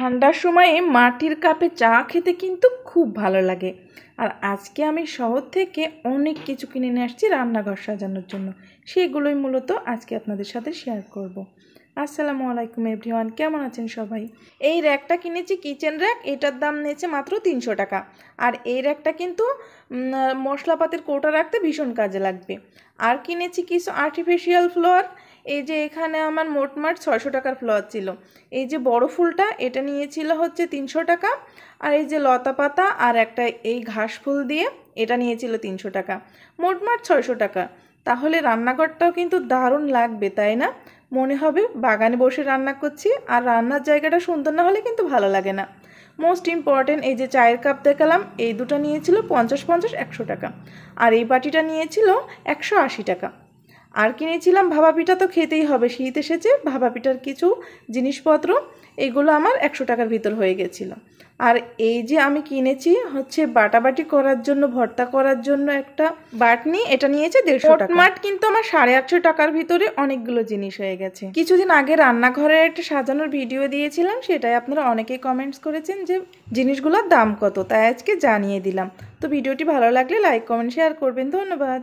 ঠান্ডার সময়ে মাটির কাপে চা খেতে কিন্তু খুব ভালো লাগে। আর আজকে আমি শহর থেকে অনেক কিছু কিনে নিয়ে আসছি রান্নাঘর সাজানোর জন্য। সেগুলোই মূলত আজকে আপনাদের সাথে শেয়ার করব। আসসালামু আলাইকুম এভরিওয়ান, কেমন আছেন সবাই? এই র্যাকটা কিনেছি, কিচেন র্যাক। এটার দাম নিয়েছে মাত্র 300 টাকা। আর এই র্যাকটা কিন্তু মশলাপাতির কৌটা রাখতে ভীষণ কাজে লাগবে। আর কিনেছি কিছু আর্টিফিশিয়াল ফ্লাওয়ার। এই যে এখানে আমার মোটমাট 600 টাকার ফ্লাওয়ার ছিল। এই যে বড় ফুলটা, এটা নিয়েছিল হচ্ছে 300 টাকা। আর এই যে লতা পাতা আর একটা এই ঘাস ফুল দিয়ে, এটা নিয়েছিল 300 টাকা। মোটমাট 600 টাকা। তাহলে রান্নাঘরটাও কিন্তু দারুণ লাগবে, তাই না? মনে হবে বাগানে বসে রান্না করছি। আর রান্নার জায়গাটা সুন্দর না হলে কিন্তু ভালো লাগে না। মোস্ট ইম্পর্টেন্ট, এই যে চায়ের কাপ দেখালাম, এই দুটো নিয়েছিল 50-50 100 টাকা। আর এই বাটিটা নিয়েছিল 180 টাকা। আর কিনেছিলাম ভাপা পিঠা, তো খেতেই হবে, শীত এসেছে। ভাপা পিঠার কিছু জিনিসপত্র, এগুলো আমার 100 টাকার ভিতর হয়ে গেছিলো। আর এই যে আমি কিনেছি হচ্ছে বাটাবাটি করার জন্য, ভর্তা করার জন্য একটা বাটনি, এটা নিয়েছে 150 টাকা। মাট কিন্তু আমার 850 টাকার ভিতরে অনেকগুলো জিনিস হয়ে গেছে। কিছুদিন আগে রান্নাঘরের একটা সাজানোর ভিডিও দিয়েছিলাম, সেটাই আপনারা অনেকেই কমেন্টস করেছেন যে জিনিসগুলোর দাম কত, তাই আজকে জানিয়ে দিলাম। তো ভিডিওটি ভালো লাগলে লাইক কমেন্ট শেয়ার করবেন। ধন্যবাদ।